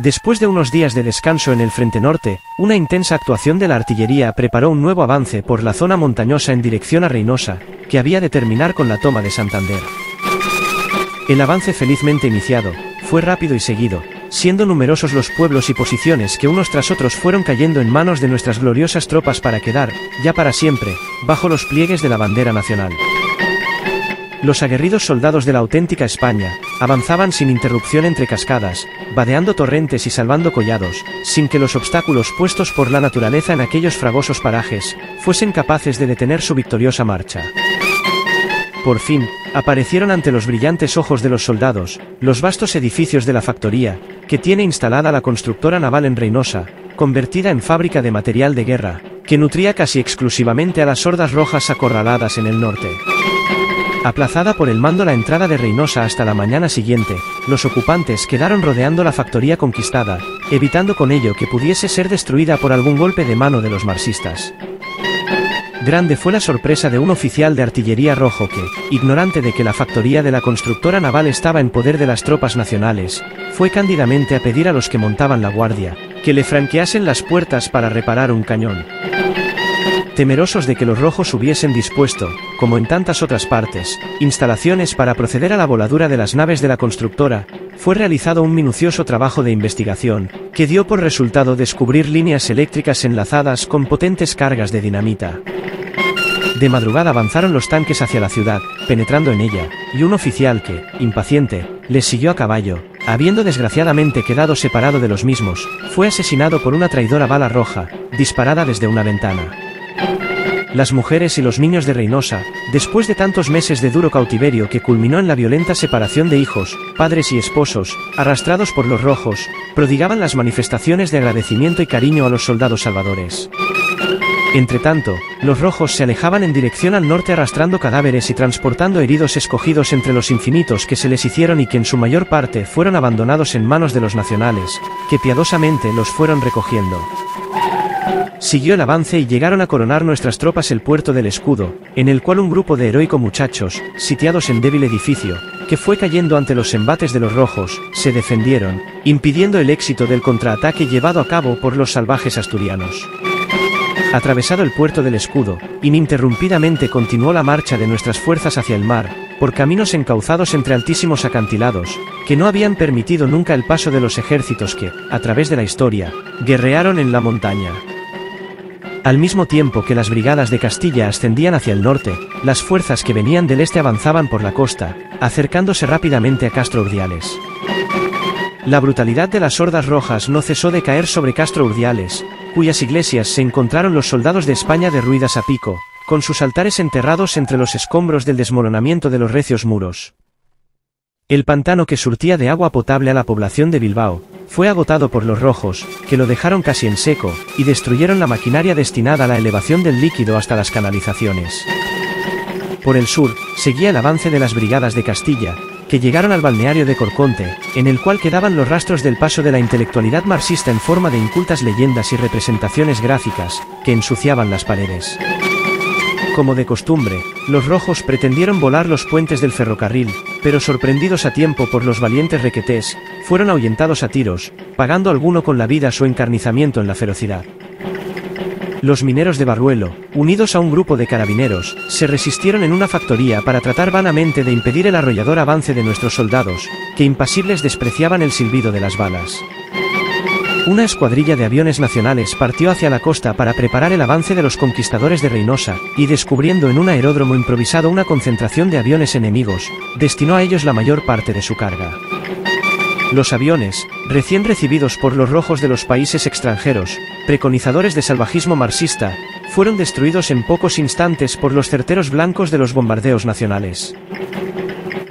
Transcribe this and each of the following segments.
Después de unos días de descanso en el frente norte, una intensa actuación de la artillería preparó un nuevo avance por la zona montañosa en dirección a Reynosa, que había de terminar con la toma de Santander. El avance felizmente iniciado, fue rápido y seguido, siendo numerosos los pueblos y posiciones que unos tras otros fueron cayendo en manos de nuestras gloriosas tropas para quedar, ya para siempre, bajo los pliegues de la bandera nacional. Los aguerridos soldados de la auténtica España, avanzaban sin interrupción entre cascadas, vadeando torrentes y salvando collados, sin que los obstáculos puestos por la naturaleza en aquellos fragosos parajes, fuesen capaces de detener su victoriosa marcha. Por fin, aparecieron ante los brillantes ojos de los soldados, los vastos edificios de la factoría, que tiene instalada la constructora naval en Reynosa, convertida en fábrica de material de guerra, que nutría casi exclusivamente a las hordas rojas acorraladas en el norte. Aplazada por el mando la entrada de Reynosa hasta la mañana siguiente, los ocupantes quedaron rodeando la factoría conquistada, evitando con ello que pudiese ser destruida por algún golpe de mano de los marxistas. Grande fue la sorpresa de un oficial de artillería rojo que, ignorante de que la factoría de la constructora naval estaba en poder de las tropas nacionales, fue cándidamente a pedir a los que montaban la guardia, que le franqueasen las puertas para reparar un cañón. Temerosos de que los rojos hubiesen dispuesto, como en tantas otras partes, instalaciones para proceder a la voladura de las naves de la constructora, fue realizado un minucioso trabajo de investigación, que dio por resultado descubrir líneas eléctricas enlazadas con potentes cargas de dinamita. De madrugada avanzaron los tanques hacia la ciudad, penetrando en ella, y un oficial que, impaciente, les siguió a caballo, habiendo desgraciadamente quedado separado de los mismos, fue asesinado por una traidora bala roja, disparada desde una ventana. Las mujeres y los niños de Reynosa, después de tantos meses de duro cautiverio que culminó en la violenta separación de hijos, padres y esposos, arrastrados por los rojos, prodigaban las manifestaciones de agradecimiento y cariño a los soldados salvadores. Entretanto, los rojos se alejaban en dirección al norte arrastrando cadáveres y transportando heridos escogidos entre los infinitos que se les hicieron y que en su mayor parte fueron abandonados en manos de los nacionales, que piadosamente los fueron recogiendo. Siguió el avance y llegaron a coronar nuestras tropas el puerto del Escudo, en el cual un grupo de heroicos muchachos, sitiados en débil edificio, que fue cayendo ante los embates de los rojos, se defendieron, impidiendo el éxito del contraataque llevado a cabo por los salvajes asturianos. Atravesado el puerto del Escudo, ininterrumpidamente continuó la marcha de nuestras fuerzas hacia el mar, por caminos encauzados entre altísimos acantilados, que no habían permitido nunca el paso de los ejércitos que, a través de la historia, guerrearon en la montaña. Al mismo tiempo que las brigadas de Castilla ascendían hacia el norte, las fuerzas que venían del este avanzaban por la costa, acercándose rápidamente a Castro Urdiales. La brutalidad de las hordas rojas no cesó de caer sobre Castro Urdiales, cuyas iglesias se encontraron los soldados de España derruidas a pico, con sus altares enterrados entre los escombros del desmoronamiento de los recios muros. El pantano que surtía de agua potable a la población de Bilbao, fue agotado por los rojos, que lo dejaron casi en seco, y destruyeron la maquinaria destinada a la elevación del líquido hasta las canalizaciones. Por el sur, seguía el avance de las brigadas de Castilla, que llegaron al balneario de Corconte, en el cual quedaban los rastros del paso de la intelectualidad marxista en forma de incultas leyendas y representaciones gráficas, que ensuciaban las paredes. Como de costumbre, los rojos pretendieron volar los puentes del ferrocarril, pero sorprendidos a tiempo por los valientes requetés, fueron ahuyentados a tiros, pagando alguno con la vida su encarnizamiento en la ferocidad. Los mineros de Barruelo, unidos a un grupo de carabineros, se resistieron en una factoría para tratar vanamente de impedir el arrollador avance de nuestros soldados, que impasibles despreciaban el silbido de las balas. Una escuadrilla de aviones nacionales partió hacia la costa para preparar el avance de los conquistadores de Reynosa, y descubriendo en un aeródromo improvisado una concentración de aviones enemigos, destinó a ellos la mayor parte de su carga. Los aviones, recién recibidos por los rojos de los países extranjeros, preconizadores de salvajismo marxista, fueron destruidos en pocos instantes por los certeros blancos de los bombardeos nacionales.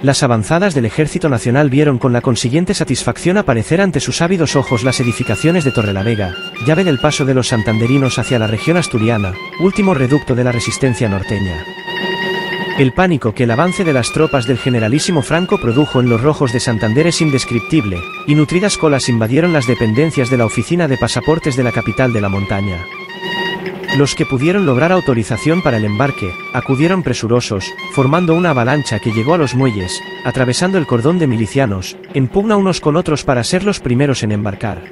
Las avanzadas del Ejército Nacional vieron con la consiguiente satisfacción aparecer ante sus ávidos ojos las edificaciones de Torrelavega, llave del paso de los santanderinos hacia la región asturiana, último reducto de la resistencia norteña. El pánico que el avance de las tropas del generalísimo Franco produjo en los rojos de Santander es indescriptible, y nutridas colas invadieron las dependencias de la oficina de pasaportes de la capital de la montaña. Los que pudieron lograr autorización para el embarque, acudieron presurosos, formando una avalancha que llegó a los muelles, atravesando el cordón de milicianos, en pugna unos con otros para ser los primeros en embarcar.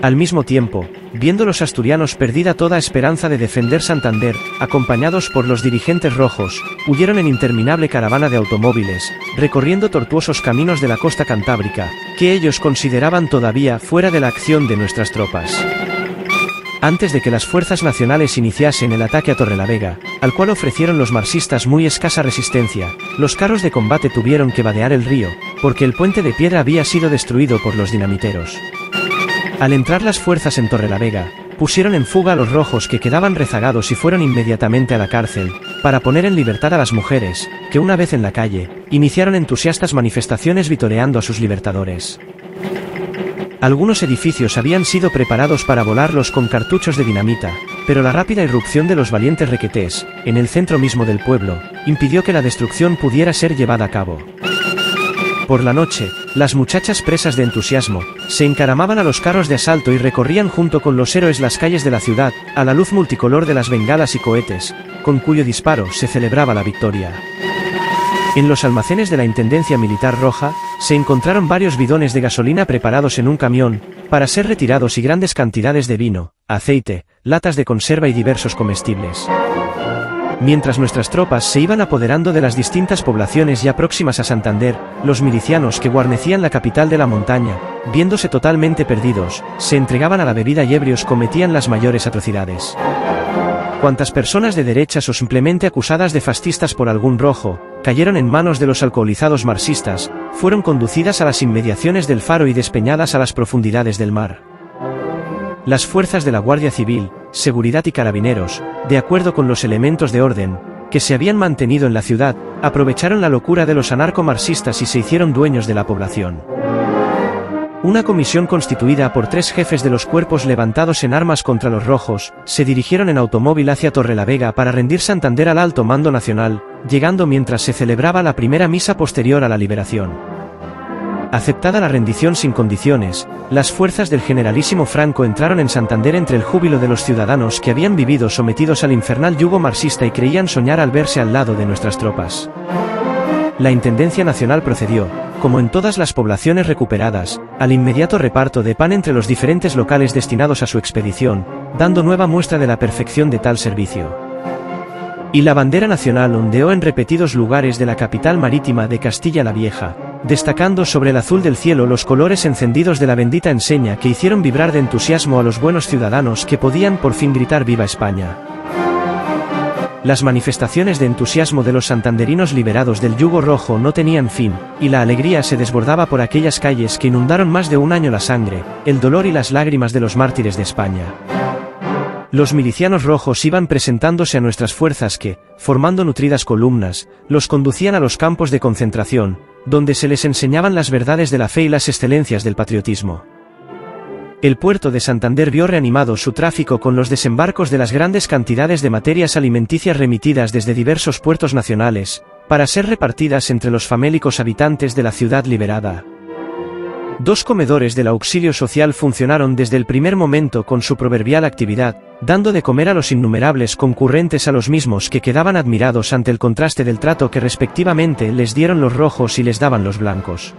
Al mismo tiempo, viendo los asturianos perdida toda esperanza de defender Santander, acompañados por los dirigentes rojos, huyeron en interminable caravana de automóviles, recorriendo tortuosos caminos de la costa cantábrica, que ellos consideraban todavía fuera de la acción de nuestras tropas. Antes de que las fuerzas nacionales iniciasen el ataque a Torrelavega, al cual ofrecieron los marxistas muy escasa resistencia, los carros de combate tuvieron que vadear el río, porque el puente de piedra había sido destruido por los dinamiteros. Al entrar las fuerzas en Torrelavega, pusieron en fuga a los rojos que quedaban rezagados y fueron inmediatamente a la cárcel, para poner en libertad a las mujeres, que una vez en la calle, iniciaron entusiastas manifestaciones vitoreando a sus libertadores. Algunos edificios habían sido preparados para volarlos con cartuchos de dinamita, pero la rápida irrupción de los valientes requetés, en el centro mismo del pueblo, impidió que la destrucción pudiera ser llevada a cabo. Por la noche, las muchachas presas de entusiasmo, se encaramaban a los carros de asalto y recorrían junto con los héroes las calles de la ciudad, a la luz multicolor de las bengalas y cohetes, con cuyo disparo se celebraba la victoria. En los almacenes de la Intendencia Militar Roja, se encontraron varios bidones de gasolina preparados en un camión, para ser retirados y grandes cantidades de vino, aceite, latas de conserva y diversos comestibles. Mientras nuestras tropas se iban apoderando de las distintas poblaciones ya próximas a Santander, los milicianos que guarnecían la capital de la montaña, viéndose totalmente perdidos, se entregaban a la bebida y ebrios cometían las mayores atrocidades. Cuantas personas de derechas o simplemente acusadas de fascistas por algún rojo, cayeron en manos de los alcoholizados marxistas, fueron conducidas a las inmediaciones del faro y despeñadas a las profundidades del mar. Las fuerzas de la Guardia Civil, Seguridad y Carabineros, de acuerdo con los elementos de orden, que se habían mantenido en la ciudad, aprovecharon la locura de los anarcomarxistas y se hicieron dueños de la población. Una comisión constituida por 3 jefes de los cuerpos levantados en armas contra los rojos, se dirigieron en automóvil hacia Torrelavega para rendir Santander al alto mando nacional, llegando mientras se celebraba la primera misa posterior a la liberación. Aceptada la rendición sin condiciones, las fuerzas del generalísimo Franco entraron en Santander entre el júbilo de los ciudadanos que habían vivido sometidos al infernal yugo marxista y creían soñar al verse al lado de nuestras tropas. La Intendencia Nacional procedió, como en todas las poblaciones recuperadas, al inmediato reparto de pan entre los diferentes locales destinados a su expedición, dando nueva muestra de la perfección de tal servicio. Y la bandera nacional ondeó en repetidos lugares de la capital marítima de Castilla la Vieja, destacando sobre el azul del cielo los colores encendidos de la bendita enseña que hicieron vibrar de entusiasmo a los buenos ciudadanos que podían por fin gritar ¡Viva España! Las manifestaciones de entusiasmo de los santanderinos liberados del yugo rojo no tenían fin, y la alegría se desbordaba por aquellas calles que inundaron más de un año la sangre, el dolor y las lágrimas de los mártires de España. Los milicianos rojos iban presentándose a nuestras fuerzas que, formando nutridas columnas, los conducían a los campos de concentración, donde se les enseñaban las verdades de la fe y las excelencias del patriotismo. El puerto de Santander vio reanimado su tráfico con los desembarcos de las grandes cantidades de materias alimenticias remitidas desde diversos puertos nacionales, para ser repartidas entre los famélicos habitantes de la ciudad liberada. 2 comedores del auxilio social funcionaron desde el primer momento con su proverbial actividad, dando de comer a los innumerables concurrentes a los mismos que quedaban admirados ante el contraste del trato que respectivamente les dieron los rojos y les daban los blancos.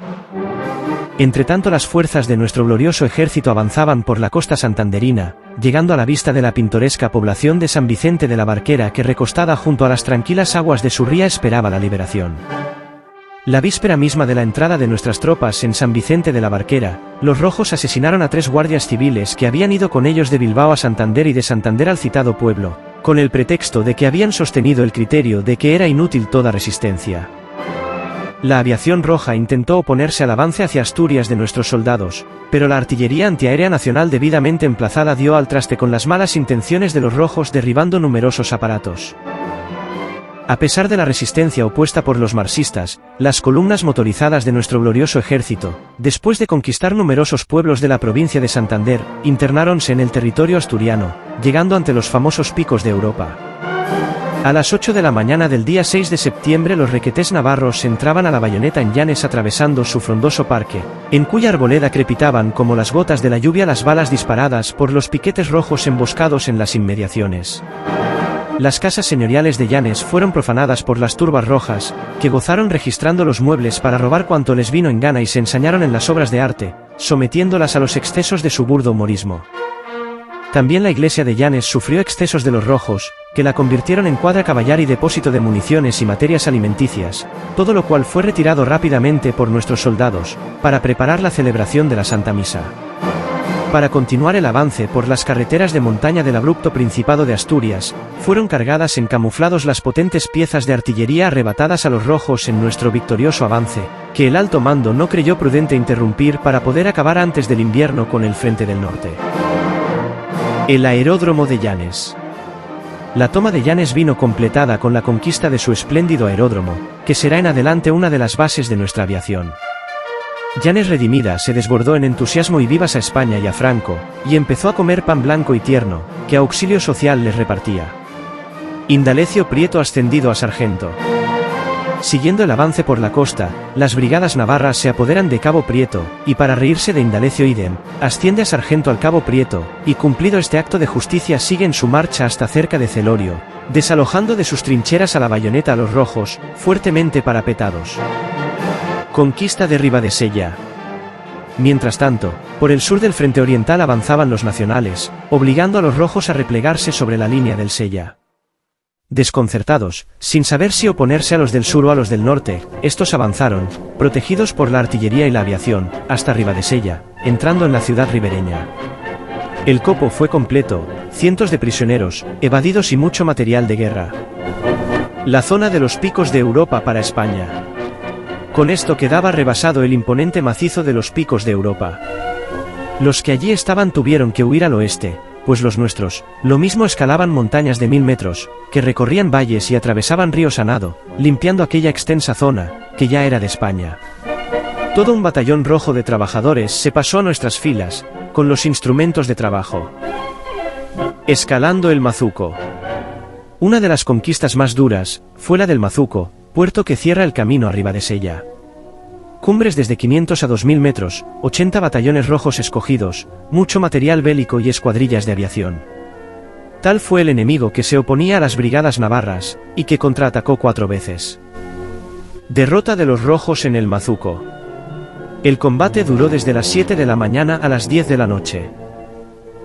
Entretanto las fuerzas de nuestro glorioso ejército avanzaban por la costa santanderina, llegando a la vista de la pintoresca población de San Vicente de la Barquera que recostada junto a las tranquilas aguas de su ría esperaba la liberación. La víspera misma de la entrada de nuestras tropas en San Vicente de la Barquera, los rojos asesinaron a 3 guardias civiles que habían ido con ellos de Bilbao a Santander y de Santander al citado pueblo, con el pretexto de que habían sostenido el criterio de que era inútil toda resistencia. La aviación roja intentó oponerse al avance hacia Asturias de nuestros soldados, pero la artillería antiaérea nacional debidamente emplazada dio al traste con las malas intenciones de los rojos derribando numerosos aparatos. A pesar de la resistencia opuesta por los marxistas, las columnas motorizadas de nuestro glorioso ejército, después de conquistar numerosos pueblos de la provincia de Santander, internáronse en el territorio asturiano, llegando ante los famosos picos de Europa. A las 8 de la mañana del día 6 de septiembre los requetés navarros entraban a la Bayoneta en Llanes atravesando su frondoso parque, en cuya arboleda crepitaban como las gotas de la lluvia las balas disparadas por los piquetes rojos emboscados en las inmediaciones. Las casas señoriales de Llanes fueron profanadas por las turbas rojas, que gozaron registrando los muebles para robar cuanto les vino en gana y se ensañaron en las obras de arte, sometiéndolas a los excesos de su burdo humorismo. También la iglesia de Llanes sufrió excesos de los rojos, que la convirtieron en cuadra caballar y depósito de municiones y materias alimenticias, todo lo cual fue retirado rápidamente por nuestros soldados, para preparar la celebración de la Santa Misa. Para continuar el avance por las carreteras de montaña del abrupto Principado de Asturias, fueron cargadas en camuflados las potentes piezas de artillería arrebatadas a los rojos en nuestro victorioso avance, que el alto mando no creyó prudente interrumpir para poder acabar antes del invierno con el frente del norte. El aeródromo de Llanes. La toma de Llanes vino completada con la conquista de su espléndido aeródromo, que será en adelante una de las bases de nuestra aviación. Llanes redimida se desbordó en entusiasmo y vivas a España y a Franco, y empezó a comer pan blanco y tierno, que auxilio social les repartía. Indalecio Prieto ascendido a sargento. Siguiendo el avance por la costa, las brigadas navarras se apoderan de Cabo Prieto, y para reírse de Indalecio idem, asciende a sargento al Cabo Prieto, y cumplido este acto de justicia siguen su marcha hasta cerca de Celorio, desalojando de sus trincheras a la Bayoneta a los rojos, fuertemente parapetados. Conquista de Ribadesella. Mientras tanto, por el sur del frente oriental avanzaban los nacionales, obligando a los rojos a replegarse sobre la línea del Sella. Desconcertados, sin saber si oponerse a los del sur o a los del norte, estos avanzaron, protegidos por la artillería y la aviación, hasta Ribadesella, entrando en la ciudad ribereña. El copo fue completo, cientos de prisioneros, evadidos y mucho material de guerra. La zona de los picos de Europa para España. Con esto quedaba rebasado el imponente macizo de los picos de Europa. Los que allí estaban tuvieron que huir al oeste, pues los nuestros, lo mismo escalaban montañas de 1000 metros, que recorrían valles y atravesaban ríos a nado, limpiando aquella extensa zona, que ya era de España. Todo un batallón rojo de trabajadores se pasó a nuestras filas, con los instrumentos de trabajo. Escalando el Mazuco. Una de las conquistas más duras, fue la del Mazuco, puerto que cierra el camino a Ribadesella. Cumbres desde 500 a 2000 metros, 80 batallones rojos escogidos, mucho material bélico y escuadrillas de aviación. Tal fue el enemigo que se oponía a las brigadas navarras, y que contraatacó 4 veces. Derrota de los rojos en el Mazuco. El combate duró desde las 7 de la mañana a las 10 de la noche.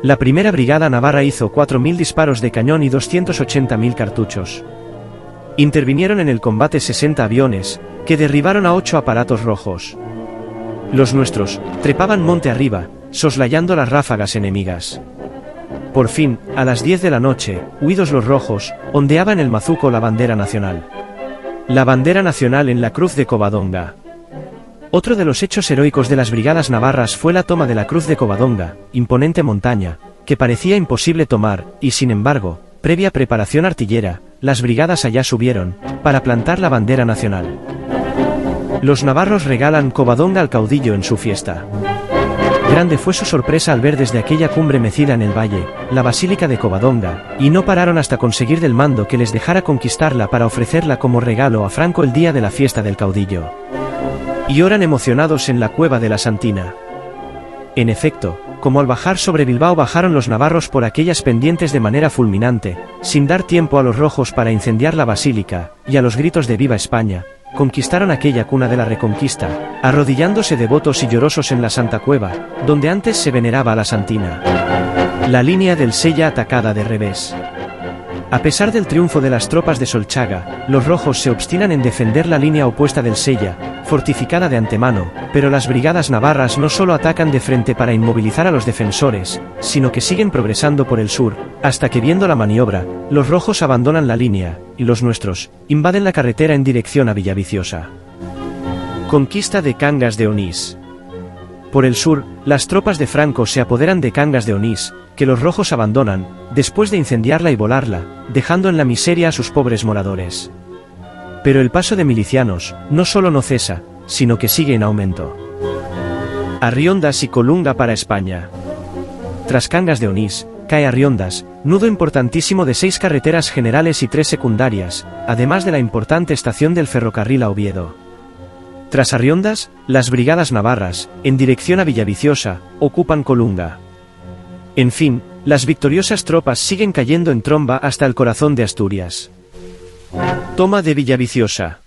La primera brigada navarra hizo 4000 disparos de cañón y 280.000 cartuchos. Intervinieron en el combate 60 aviones, que derribaron a 8 aparatos rojos. Los nuestros, trepaban monte arriba, soslayando las ráfagas enemigas. Por fin, a las 10 de la noche, huidos los rojos, ondeaba en el Mazuco la bandera nacional. La bandera nacional en la Cruz de Covadonga. Otro de los hechos heroicos de las brigadas navarras fue la toma de la Cruz de Covadonga, imponente montaña, que parecía imposible tomar, y sin embargo, previa preparación artillera, las brigadas allá subieron, para plantar la bandera nacional. Los navarros regalan Covadonga al caudillo en su fiesta. Grande fue su sorpresa al ver desde aquella cumbre mecida en el valle, la Basílica de Covadonga, y no pararon hasta conseguir del mando que les dejara conquistarla para ofrecerla como regalo a Franco el día de la fiesta del caudillo. Y oran emocionados en la cueva de la Santina. En efecto, como al bajar sobre Bilbao bajaron los navarros por aquellas pendientes de manera fulminante, sin dar tiempo a los rojos para incendiar la basílica, y a los gritos de ¡Viva España!, conquistaron aquella cuna de la Reconquista, arrodillándose devotos y llorosos en la Santa Cueva, donde antes se veneraba a la Santina. La línea del Sella atacada de revés. A pesar del triunfo de las tropas de Solchaga, los rojos se obstinan en defender la línea opuesta del Sella, fortificada de antemano, pero las brigadas navarras no solo atacan de frente para inmovilizar a los defensores, sino que siguen progresando por el sur, hasta que viendo la maniobra, los rojos abandonan la línea, y los nuestros, invaden la carretera en dirección a Villaviciosa. Conquista de Cangas de Onís. Por el sur, las tropas de Franco se apoderan de Cangas de Onís, que los rojos abandonan, después de incendiarla y volarla, dejando en la miseria a sus pobres moradores. Pero el paso de milicianos, no solo no cesa, sino que sigue en aumento. Arriondas y Colunga para España. Tras Cangas de Onís, cae a Riondas, nudo importantísimo de 6 carreteras generales y 3 secundarias, además de la importante estación del ferrocarril a Oviedo. Tras Arriondas, las brigadas navarras, en dirección a Villaviciosa, ocupan Colunga. En fin, las victoriosas tropas siguen cayendo en tromba hasta el corazón de Asturias. Toma de Villaviciosa.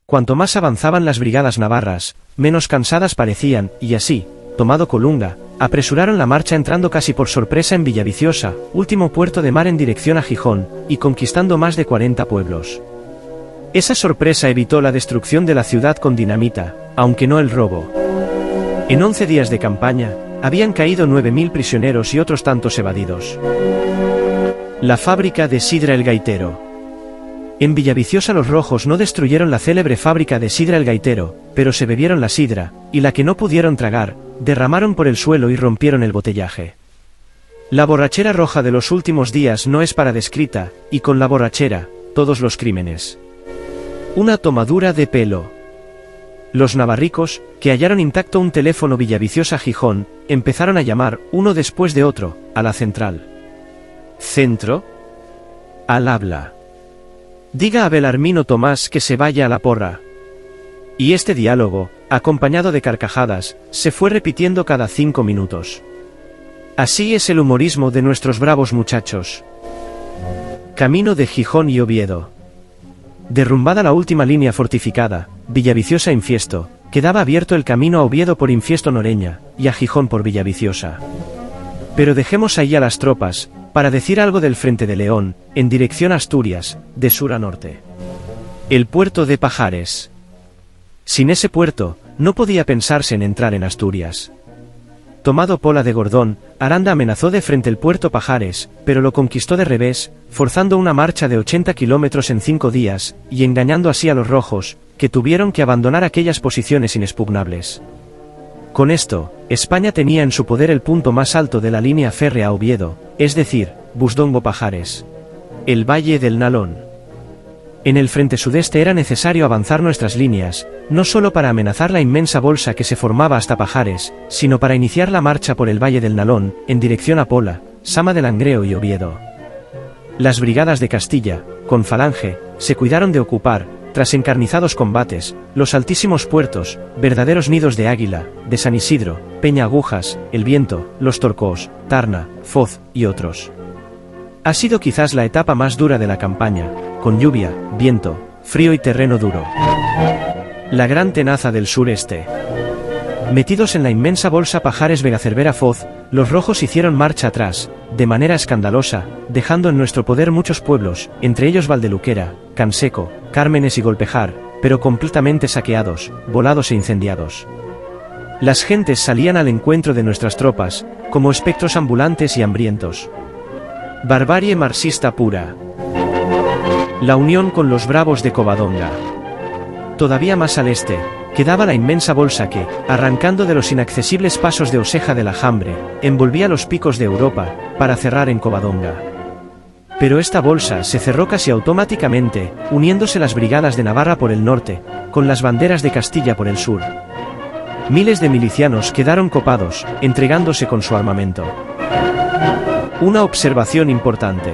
Cuanto más avanzaban las brigadas navarras, menos cansadas parecían, y así, tomado Colunga, apresuraron la marcha entrando casi por sorpresa en Villaviciosa, último puerto de mar en dirección a Gijón, y conquistando más de 40 pueblos. Esa sorpresa evitó la destrucción de la ciudad con dinamita, aunque no el robo. En 11 días de campaña, habían caído 9.000 prisioneros y otros tantos evadidos. La fábrica de sidra El Gaitero. En Villaviciosa los rojos no destruyeron la célebre fábrica de sidra El Gaitero, pero se bebieron la sidra, y la que no pudieron tragar, derramaron por el suelo y rompieron el botellaje. La borrachera roja de los últimos días no es para descrita, y con la borrachera, todos los crímenes. Una tomadura de pelo. Los navarricos, que hallaron intacto un teléfono Villaviciosa-Gijón, empezaron a llamar, uno después de otro, a la central. ¿Centro? Al habla. Diga a Belarmino Tomás que se vaya a la porra. Y este diálogo, acompañado de carcajadas, se fue repitiendo cada 5 minutos. Así es el humorismo de nuestros bravos muchachos. Camino de Gijón y Oviedo. Derrumbada la última línea fortificada, Villaviciosa-Infiesto, quedaba abierto el camino a Oviedo por Infiesto-Noreña, y a Gijón por Villaviciosa. Pero dejemos ahí a las tropas, para decir algo del Frente de León, en dirección a Asturias, de sur a norte. El puerto de Pajares. Sin ese puerto, no podía pensarse en entrar en Asturias. Tomado Pola de Gordón, Aranda amenazó de frente el puerto Pajares, pero lo conquistó de revés, forzando una marcha de 80 kilómetros en 5 días, y engañando así a los rojos, que tuvieron que abandonar aquellas posiciones inexpugnables. Con esto, España tenía en su poder el punto más alto de la línea férrea a Oviedo, es decir, Busdongo-Pajares. El Valle del Nalón. En el frente sudeste era necesario avanzar nuestras líneas, no solo para amenazar la inmensa bolsa que se formaba hasta Pajares, sino para iniciar la marcha por el Valle del Nalón, en dirección a Pola, Sama de Langreo y Oviedo. Las brigadas de Castilla, con falange, se cuidaron de ocupar, tras encarnizados combates, los altísimos puertos, verdaderos nidos de águila, de San Isidro, Peña Agujas, El Viento, Los Torcós, Tarna, Foz, y otros. Ha sido quizás la etapa más dura de la campaña, con lluvia, viento, frío y terreno duro. La gran tenaza del sureste. Metidos en la inmensa bolsa Pajares-Vega-Cervera-Foz, los rojos hicieron marcha atrás, de manera escandalosa, dejando en nuestro poder muchos pueblos, entre ellos Valdeluquera, Canseco, Cármenes y Golpejar, pero completamente saqueados, volados e incendiados. Las gentes salían al encuentro de nuestras tropas, como espectros ambulantes y hambrientos. Barbarie marxista pura. La unión con los bravos de Covadonga. Todavía más al este, quedaba la inmensa bolsa que, arrancando de los inaccesibles pasos de Oseja del Ajambre, envolvía los picos de Europa, para cerrar en Covadonga. Pero esta bolsa se cerró casi automáticamente, uniéndose las brigadas de Navarra por el norte, con las banderas de Castilla por el sur. Miles de milicianos quedaron copados, entregándose con su armamento. Una observación importante.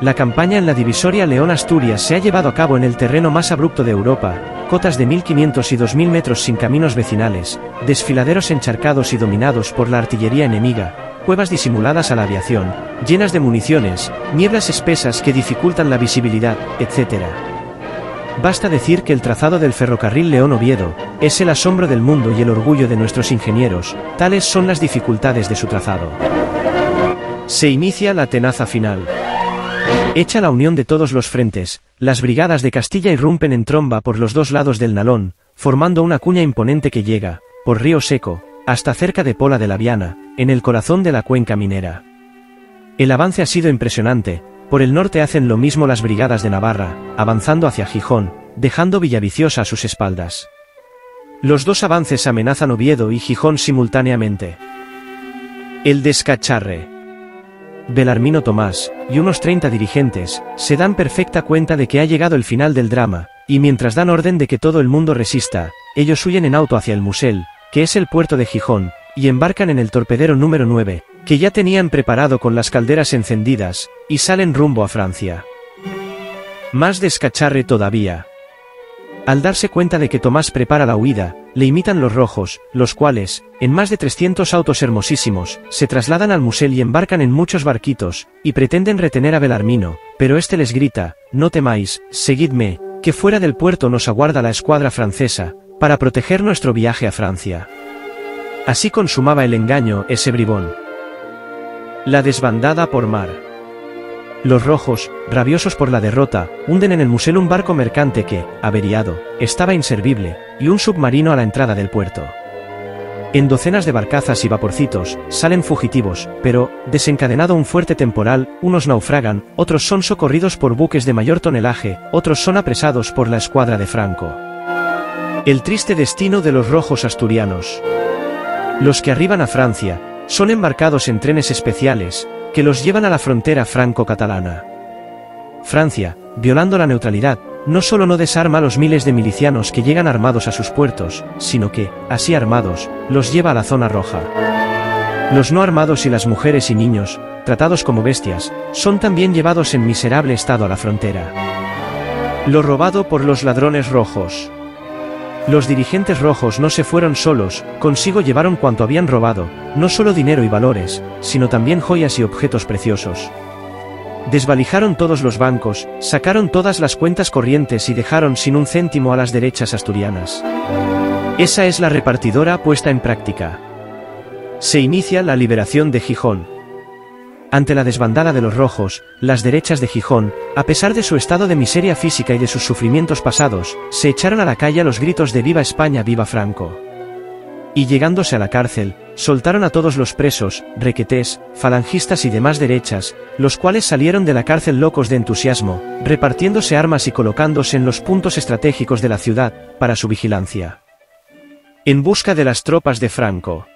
La campaña en la divisoria León-Asturias se ha llevado a cabo en el terreno más abrupto de Europa, cotas de 1500 y 2000 metros sin caminos vecinales, desfiladeros encharcados y dominados por la artillería enemiga, cuevas disimuladas a la aviación, llenas de municiones, nieblas espesas que dificultan la visibilidad, etc. Basta decir que el trazado del ferrocarril León-Oviedo es el asombro del mundo y el orgullo de nuestros ingenieros, tales son las dificultades de su trazado. Se inicia la tenaza final. Hecha la unión de todos los frentes, las brigadas de Castilla irrumpen en tromba por los dos lados del Nalón, formando una cuña imponente que llega, por Río Seco, hasta cerca de Pola de la Viana, en el corazón de la cuenca minera. El avance ha sido impresionante. Por el norte hacen lo mismo las brigadas de Navarra, avanzando hacia Gijón, dejando Villaviciosa a sus espaldas. Los dos avances amenazan Oviedo y Gijón simultáneamente. El descacharre. Belarmino Tomás, y unos 30 dirigentes, se dan perfecta cuenta de que ha llegado el final del drama, y mientras dan orden de que todo el mundo resista, ellos huyen en auto hacia el Musel, que es el puerto de Gijón, y embarcan en el torpedero número 9, que ya tenían preparado con las calderas encendidas, y salen rumbo a Francia. Más descacharre todavía. Al darse cuenta de que Tomás prepara la huida, le imitan los rojos, los cuales, en más de 300 autos hermosísimos, se trasladan al Musel y embarcan en muchos barquitos, y pretenden retener a Belarmino, pero este les grita: no temáis, seguidme, que fuera del puerto nos aguarda la escuadra francesa, para proteger nuestro viaje a Francia. Así consumaba el engaño ese bribón. La desbandada por mar. Los rojos, rabiosos por la derrota, hunden en el Musel un barco mercante que, averiado, estaba inservible, y un submarino a la entrada del puerto. En docenas de barcazas y vaporcitos, salen fugitivos, pero, desencadenado un fuerte temporal, unos naufragan, otros son socorridos por buques de mayor tonelaje, otros son apresados por la escuadra de Franco. El triste destino de los rojos asturianos. Los que arriban a Francia, son embarcados en trenes especiales, que los llevan a la frontera franco-catalana. Francia, violando la neutralidad, no solo no desarma a los miles de milicianos que llegan armados a sus puertos, sino que, así armados, los lleva a la zona roja. Los no armados y las mujeres y niños, tratados como bestias, son también llevados en miserable estado a la frontera. Lo robado por los ladrones rojos. Los dirigentes rojos no se fueron solos, consigo llevaron cuanto habían robado, no solo dinero y valores, sino también joyas y objetos preciosos. Desvalijaron todos los bancos, sacaron todas las cuentas corrientes y dejaron sin un céntimo a las derechas asturianas. Esa es la repartidora puesta en práctica. Se inicia la liberación de Gijón. Ante la desbandada de los rojos, las derechas de Gijón, a pesar de su estado de miseria física y de sus sufrimientos pasados, se echaron a la calle a los gritos de «Viva España, viva Franco!». Y llegándose a la cárcel, soltaron a todos los presos, requetés, falangistas y demás derechas, los cuales salieron de la cárcel locos de entusiasmo, repartiéndose armas y colocándose en los puntos estratégicos de la ciudad, para su vigilancia. En busca de las tropas de Franco.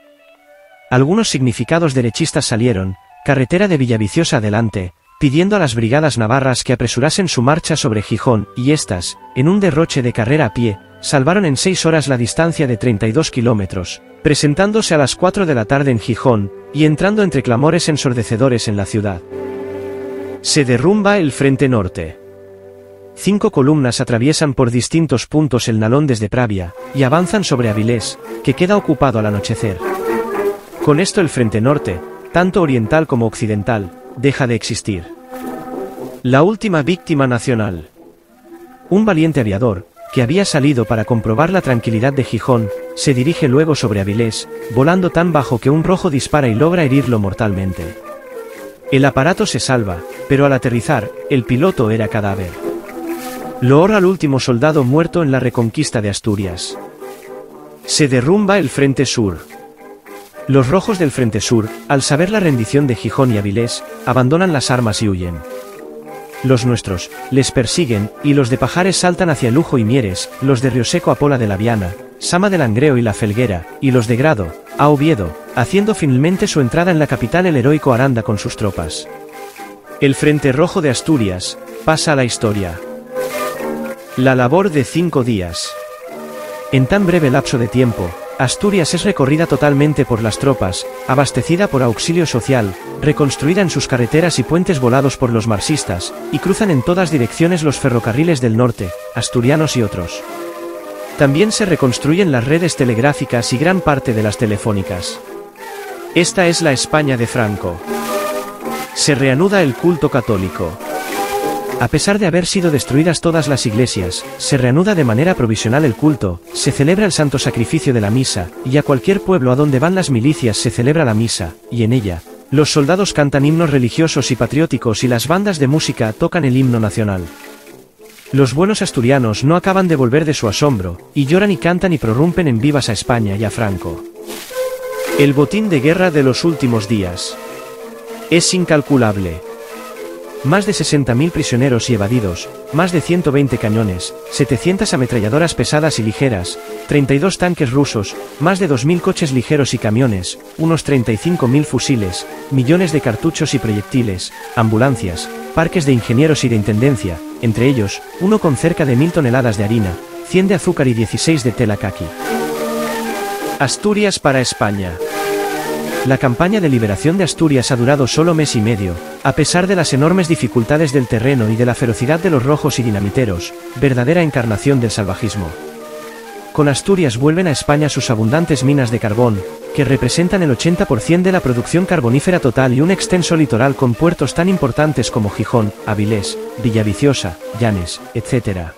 Algunos significados derechistas salieron, carretera de Villaviciosa adelante, pidiendo a las brigadas navarras que apresurasen su marcha sobre Gijón, y éstas, en un derroche de carrera a pie, salvaron en 6 horas la distancia de 32 kilómetros, presentándose a las 4 de la tarde en Gijón, y entrando entre clamores ensordecedores en la ciudad. Se derrumba el frente norte. 5 columnas atraviesan por distintos puntos el Nalón desde Pravia, y avanzan sobre Avilés, que queda ocupado al anochecer. Con esto el frente norte, tanto oriental como occidental, deja de existir. La última víctima nacional. Un valiente aviador, que había salido para comprobar la tranquilidad de Gijón, se dirige luego sobre Avilés, volando tan bajo que un rojo dispara y logra herirlo mortalmente. El aparato se salva, pero al aterrizar, el piloto era cadáver. Loor al último soldado muerto en la reconquista de Asturias. Se derrumba el frente sur. Los rojos del Frente Sur, al saber la rendición de Gijón y Avilés, abandonan las armas y huyen. Los nuestros, les persiguen, y los de Pajares saltan hacia Lujo y Mieres, los de Rioseco a Pola de la Viana, Sama de Langreo y La Felguera, y los de Grado, a Oviedo, haciendo finalmente su entrada en la capital el heroico Aranda con sus tropas. El Frente Rojo de Asturias, pasa a la historia. La labor de 5 días. En tan breve lapso de tiempo, Asturias es recorrida totalmente por las tropas, abastecida por auxilio social, reconstruida en sus carreteras y puentes volados por los marxistas, y cruzan en todas direcciones los ferrocarriles del norte, asturianos y otros. También se reconstruyen las redes telegráficas y gran parte de las telefónicas. Esta es la España de Franco. Se reanuda el culto católico. A pesar de haber sido destruidas todas las iglesias, se reanuda de manera provisional el culto, se celebra el santo sacrificio de la misa, y a cualquier pueblo a donde van las milicias se celebra la misa, y en ella, los soldados cantan himnos religiosos y patrióticos y las bandas de música tocan el himno nacional. Los buenos asturianos no acaban de volver de su asombro, y lloran y cantan y prorrumpen en vivas a España y a Franco. El botín de guerra de los últimos días. Es incalculable. Más de 60.000 prisioneros y evadidos, más de 120 cañones, 700 ametralladoras pesadas y ligeras, 32 tanques rusos, más de 2.000 coches ligeros y camiones, unos 35.000 fusiles, millones de cartuchos y proyectiles, ambulancias, parques de ingenieros y de intendencia, entre ellos, uno con cerca de 1.000 toneladas de harina, 100 de azúcar y 16 de tela caqui. Asturias para España. La campaña de liberación de Asturias ha durado solo mes y medio, a pesar de las enormes dificultades del terreno y de la ferocidad de los rojos y dinamiteros, verdadera encarnación del salvajismo. Con Asturias vuelven a España sus abundantes minas de carbón, que representan el 80% de la producción carbonífera total, y un extenso litoral con puertos tan importantes como Gijón, Avilés, Villaviciosa, Llanes, etc.